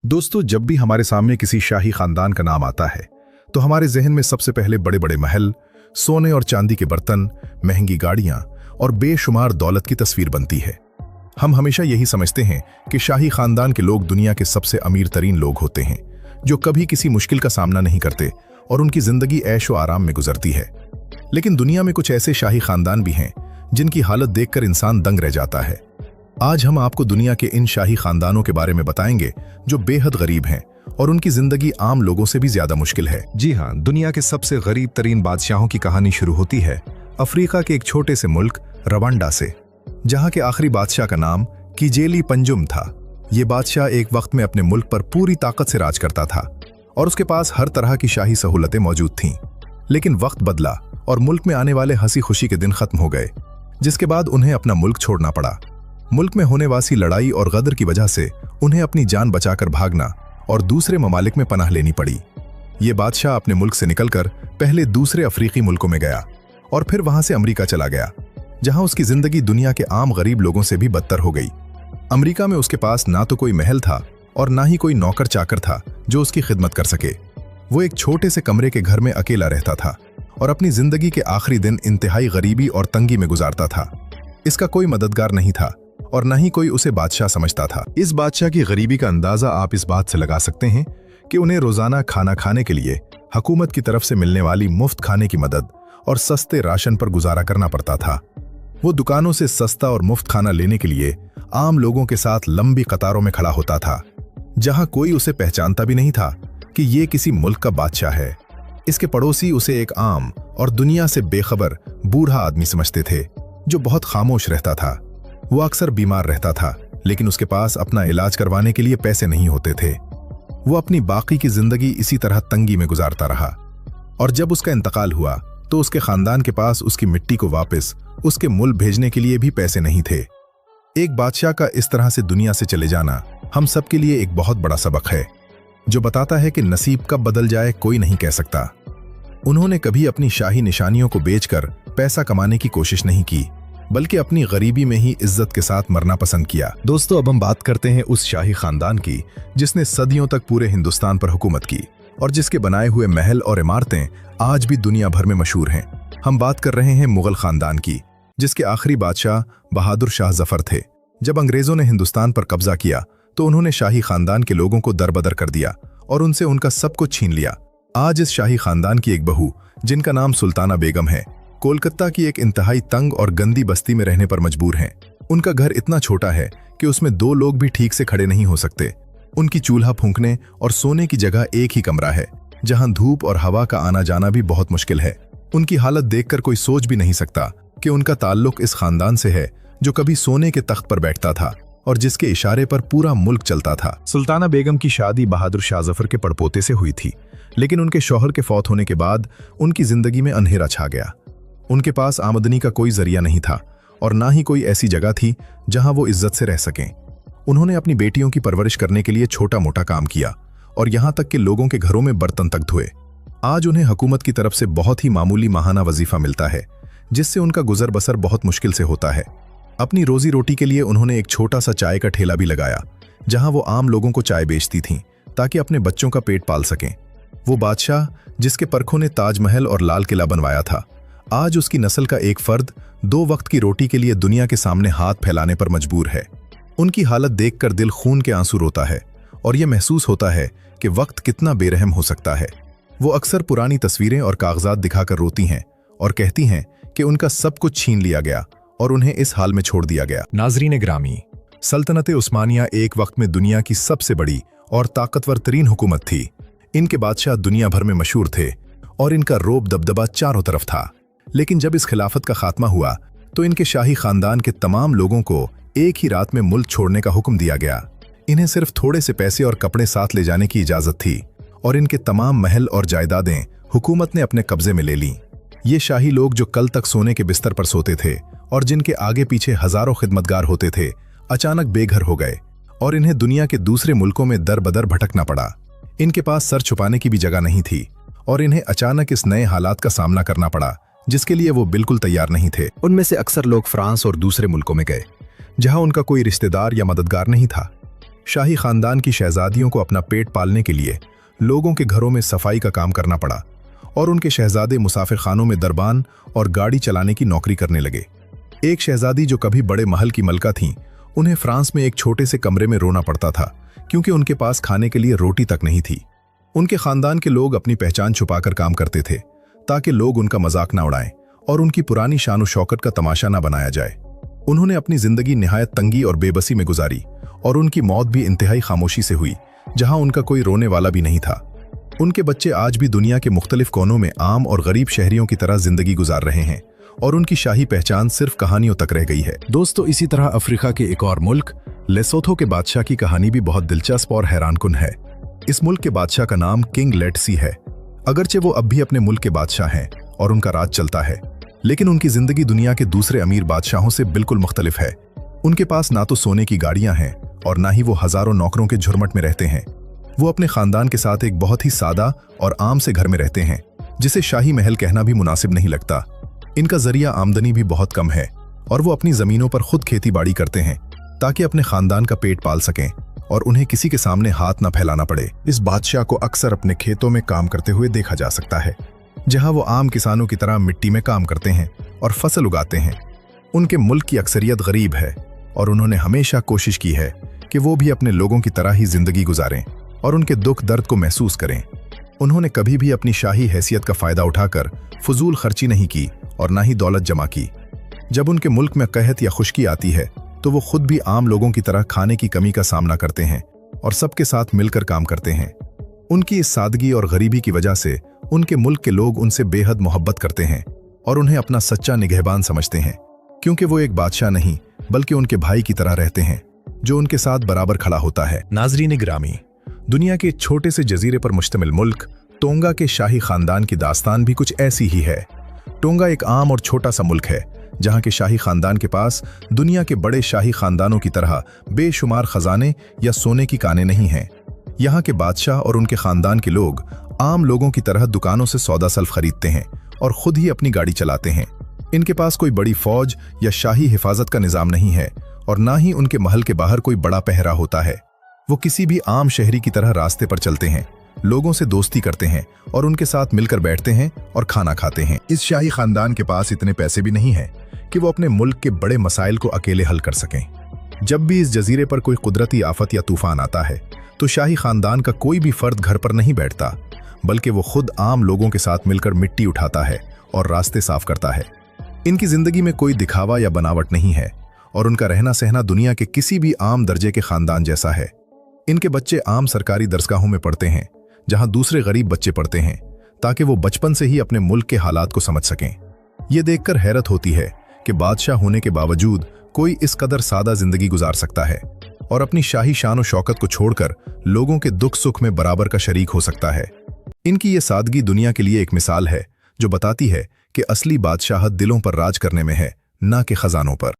दोस्तों, जब भी हमारे सामने किसी शाही खानदान का नाम आता है तो हमारे जहन में सबसे पहले बड़े बड़े महल, सोने और चांदी के बर्तन, महंगी गाड़ियां और बेशुमार दौलत की तस्वीर बनती है। हम हमेशा यही समझते हैं कि शाही खानदान के लोग दुनिया के सबसे अमीर तरीन लोग होते हैं, जो कभी किसी मुश्किल का सामना नहीं करते और उनकी जिंदगी ऐशो आराम में गुजरती है। लेकिन दुनिया में कुछ ऐसे शाही खानदान भी हैं जिनकी हालत देखकर इंसान दंग रह जाता है। आज हम आपको दुनिया के इन शाही खानदानों के बारे में बताएंगे जो बेहद गरीब हैं और उनकी जिंदगी आम लोगों से भी ज्यादा मुश्किल है। जी हाँ, दुनिया के सबसे गरीब तरीन बादशाहों की कहानी शुरू होती है अफ्रीका के एक छोटे से मुल्क रवांडा से, जहाँ के आखिरी बादशाह का नाम किजेली पंजुम था। ये बादशाह एक वक्त में अपने मुल्क पर पूरी ताकत से राज करता था और उसके पास हर तरह की शाही सहूलतें मौजूद थीं। लेकिन वक्त बदला और मुल्क में आने वाले हंसी खुशी के दिन खत्म हो गए, जिसके बाद उन्हें अपना मुल्क छोड़ना पड़ा। मुल्क में होने वाली लड़ाई और गदर की वजह से उन्हें अपनी जान बचाकर भागना और दूसरे ममालिक में पनाह लेनी पड़ी। ये बादशाह अपने मुल्क से निकलकर पहले दूसरे अफ्रीकी मुल्कों में गया और फिर वहां से अमेरिका चला गया, जहां उसकी जिंदगी दुनिया के आम गरीब लोगों से भी बदतर हो गई। अमेरिका में उसके पास ना तो कोई महल था और ना ही कोई नौकर चाकर था जो उसकी खिदमत कर सके। वो एक छोटे से कमरे के घर में अकेला रहता था और अपनी जिंदगी के आखिरी दिन इंतहाई गरीबी और तंगी में गुजारता था। इसका कोई मददगार नहीं था और न ही कोई उसे बादशाह समझता था। इस बादशाह की गरीबी का अंदाजा आप इस बात से लगा सकते हैं कि उन्हें रोजाना खाना खाने के लिए हुकूमत की तरफ से मिलने वाली मुफ्त खाने की मदद और सस्ते राशन पर गुजारा करना पड़ता था। वो दुकानों से सस्ता और मुफ्त खाना लेने के लिए आम लोगों के साथ लंबी कतारों में खड़ा होता था, जहां कोई उसे पहचानता भी नहीं था कि ये किसी मुल्क का बादशाह है। इसके पड़ोसी उसे एक आम और दुनिया से बेखबर बूढ़ा आदमी समझते थे जो बहुत खामोश रहता था। वो अक्सर बीमार रहता था, लेकिन उसके पास अपना इलाज करवाने के लिए पैसे नहीं होते थे। वो अपनी बाकी की जिंदगी इसी तरह तंगी में गुजारता रहा और जब उसका इंतकाल हुआ तो उसके खानदान के पास उसकी मिट्टी को वापस उसके मुल्क भेजने के लिए भी पैसे नहीं थे। एक बादशाह का इस तरह से दुनिया से चले जाना हम सबके लिए एक बहुत बड़ा सबक है, जो बताता है कि नसीब कब बदल जाए कोई नहीं कह सकता। उन्होंने कभी अपनी शाही निशानियों को बेचकर पैसा कमाने की कोशिश नहीं की, बल्कि अपनी गरीबी में ही इज्जत के साथ मरना पसंद किया। दोस्तों, अब हम बात करते हैं उस शाही खानदान की जिसने सदियों तक पूरे हिंदुस्तान पर हुकूमत की और जिसके बनाए हुए महल और इमारतें आज भी दुनिया भर में मशहूर हैं। हम बात कर रहे हैं मुगल खानदान की, जिसके आखिरी बादशाह बहादुर शाह जफर थे। जब अंग्रेजों ने हिंदुस्तान पर कब्जा किया तो उन्होंने शाही खानदान के लोगों को दरबदर कर दिया और उनसे उनका सब कुछ छीन लिया। आज इस शाही खानदान की एक बहू, जिनका नाम सुल्ताना बेगम है, कोलकाता की एक इंतहाई तंग और गंदी बस्ती में रहने पर मजबूर हैं। उनका घर इतना छोटा है कि उसमें 2 लोग भी ठीक से खड़े नहीं हो सकते। उनकी चूल्हा फूंकने और सोने की जगह एक ही कमरा है, जहां धूप और हवा का आना जाना भी बहुत मुश्किल है। उनकी हालत देखकर कोई सोच भी नहीं सकता कि उनका ताल्लुक इस खानदान से है जो कभी सोने के तख्त पर बैठता था और जिसके इशारे पर पूरा मुल्क चलता था। सुल्ताना बेगम की शादी बहादुर शाह जफर के पड़पोते से हुई थी, लेकिन उनके शौहर के फौत होने के बाद उनकी जिंदगी में अंधेरा छा गया। उनके पास आमदनी का कोई जरिया नहीं था और ना ही कोई ऐसी जगह थी जहां वो इज्जत से रह सकें। उन्होंने अपनी बेटियों की परवरिश करने के लिए छोटा मोटा काम किया और यहां तक कि लोगों के घरों में बर्तन तक धोए। आज उन्हें हुकूमत की तरफ से बहुत ही मामूली माहाना वजीफा मिलता है, जिससे उनका गुजर बसर बहुत मुश्किल से होता है। अपनी रोजी रोटी के लिए उन्होंने एक छोटा सा चाय का ठेला भी लगाया, जहां वो आम लोगों को चाय बेचती थीं ताकि अपने बच्चों का पेट पाल सकें। वो बादशाह जिसके परखों ने ताजमहल और लाल किला बनवाया था, आज उसकी नस्ल का एक फर्द 2 वक्त की रोटी के लिए दुनिया के सामने हाथ फैलाने पर मजबूर है। उनकी हालत देखकर दिल खून के आंसू रोता है और यह महसूस होता है कि वक्त कितना बेरहम हो सकता है। वो अक्सर पुरानी तस्वीरें और कागजात दिखाकर रोती हैं और कहती हैं कि उनका सब कुछ छीन लिया गया और उन्हें इस हाल में छोड़ दिया गया। नाजरीन ग्रामी, सल्तनत उस्मानिया एक वक्त में दुनिया की सबसे बड़ी और ताकतवर तरीन हुकूमत थी। इनके बादशाह दुनिया भर में मशहूर थे और इनका रोब दबदबा चारों तरफ था। लेकिन जब इस खिलाफत का खात्मा हुआ तो इनके शाही खानदान के तमाम लोगों को एक ही रात में मुल्क छोड़ने का हुक्म दिया गया। इन्हें सिर्फ थोड़े से पैसे और कपड़े साथ ले जाने की इजाजत थी और इनके तमाम महल और जायदादें हुकूमत ने अपने कब्जे में ले लीं। ये शाही लोग जो कल तक सोने के बिस्तर पर सोते थे और जिनके आगे पीछे हजारों खिदमतगार होते थे, अचानक बेघर हो गए और इन्हें दुनिया के दूसरे मुल्कों में दर बदर भटकना पड़ा। इनके पास सर छुपाने की भी जगह नहीं थी और इन्हें अचानक इस नए हालात का सामना करना पड़ा जिसके लिए वो बिल्कुल तैयार नहीं थे। उनमें से अक्सर लोग फ्रांस और दूसरे मुल्कों में गए, जहां उनका कोई रिश्तेदार या मददगार नहीं था। शाही खानदान की शहजादियों को अपना पेट पालने के लिए लोगों के घरों में सफाई का काम करना पड़ा और उनके शहजादे मुसाफिर खानों में दरबान और गाड़ी चलाने की नौकरी करने लगे। एक शहजादी जो कभी बड़े महल की मलका थीं, उन्हें फ्रांस में एक छोटे से कमरे में रोना पड़ता था क्योंकि उनके पास खाने के लिए रोटी तक नहीं थी। उनके खानदान के लोग अपनी पहचान छुपाकर काम करते थे ताकि लोग उनका मजाक ना उड़ाएं और उनकी पुरानी शान शौकत का तमाशा ना बनाया जाए। उन्होंने अपनी जिंदगी निहायत तंगी और बेबसी में गुजारी और उनकी मौत भी इंतहाई खामोशी से हुई, जहां उनका कोई रोने वाला भी नहीं था। उनके बच्चे आज भी दुनिया के मुख्तलिफ कोनों में आम और गरीब शहरियों की तरह जिंदगी गुजार रहे हैं और उनकी शाही पहचान सिर्फ कहानियों तक रह गई है। दोस्तों, इसी तरह अफ्रीका के एक और मुल्क लेसोथो के बादशाह की कहानी भी बहुत दिलचस्प और हैरानकुन है। इस मुल्क के बादशाह का नाम किंग लेटसी है। अगरचे वो अब भी अपने मुल्क के बादशाह हैं और उनका राज चलता है, लेकिन उनकी जिंदगी दुनिया के दूसरे अमीर बादशाहों से बिल्कुल मुख्तलिफ है। उनके पास ना तो सोने की गाड़ियां हैं और ना ही वो हजारों नौकरों के झुरमट में रहते हैं। वो अपने खानदान के साथ एक बहुत ही सादा और आम से घर में रहते हैं, जिसे शाही महल कहना भी मुनासिब नहीं लगता। इनका जरिया आमदनी भी बहुत कम है और वो अपनी जमीनों पर खुद खेती बाड़ी करते हैं ताकि अपने खानदान का पेट पाल सकें और उन्हें किसी के सामने हाथ न फैलाना पड़े। इस बादशाह को अक्सर अपने खेतों में काम करते हुए देखा जा सकता है, जहां वो आम किसानों की तरह मिट्टी में काम करते हैं और फसल उगाते हैं। उनके मुल्क की अक्सरियत गरीब है और उन्होंने हमेशा कोशिश की है कि वो भी अपने लोगों की तरह ही जिंदगी गुजारें और उनके दुख दर्द को महसूस करें। उन्होंने कभी भी अपनी शाही हैसियत का फायदा उठाकर फजूल खर्ची नहीं की और ना ही दौलत जमा की। जब उनके मुल्क में कहत या खुश्की आती है तो वो खुद भी आम लोगों की तरह खाने की कमी का सामना करते हैं और सबके साथ मिलकर काम करते हैं। उनकी इस सादगी और गरीबी की वजह से उनके मुल्क के लोग उनसे बेहद मोहब्बत करते हैं और उन्हें अपना सच्चा निगहबान समझते हैं, क्योंकि वो एक बादशाह नहीं बल्कि उनके भाई की तरह रहते हैं जो उनके साथ बराबर खड़ा होता है। नाजरीन ग्रामी, दुनिया के छोटे से जजीरे पर मुश्तमिल मुल्क टोंगा के शाही खानदान की दास्तान भी कुछ ऐसी ही है। टोंगा एक आम और छोटा सा मुल्क है जहां के शाही खानदान के पास दुनिया के बड़े शाही खानदानों की तरह बेशुमार खजाने या सोने की कानें नहीं हैं। यहाँ के बादशाह और उनके खानदान के लोग आम लोगों की तरह दुकानों से सौदा सल्फ खरीदते हैं और खुद ही अपनी गाड़ी चलाते हैं। इनके पास कोई बड़ी फौज या शाही हिफाजत का निजाम नहीं है और ना ही उनके महल के बाहर कोई बड़ा पहरा होता है। वो किसी भी आम शहरी की तरह रास्ते पर चलते हैं, लोगों से दोस्ती करते हैं और उनके साथ मिलकर बैठते हैं और खाना खाते हैं। इस शाही खानदान के पास इतने पैसे भी नहीं हैं कि वो अपने मुल्क के बड़े मसाइल को अकेले हल कर सकें। जब भी इस जजीरे पर कोई कुदरती आफत या तूफान आता है तो शाही खानदान का कोई भी फर्द घर पर नहीं बैठता, बल्कि वो खुद आम लोगों के साथ मिलकर मिट्टी उठाता है और रास्ते साफ करता है। इनकी जिंदगी में कोई दिखावा या बनावट नहीं है और उनका रहना सहना दुनिया के किसी भी आम दर्जे के खानदान जैसा है। इनके बच्चे आम सरकारी दरसगाहों में पढ़ते हैं जहां दूसरे गरीब बच्चे पढ़ते हैं, ताकि वो बचपन से ही अपने मुल्क के हालात को समझ सकें। ये देखकर हैरत होती है कि बादशाह होने के बावजूद कोई इस कदर सादा जिंदगी गुजार सकता है और अपनी शाही शान और शौकत को छोड़कर लोगों के दुख सुख में बराबर का शरीक हो सकता है। इनकी ये सादगी दुनिया के लिए एक मिसाल है जो बताती है कि असली बादशाहत दिलों पर राज करने में है, ना कि खजानों पर।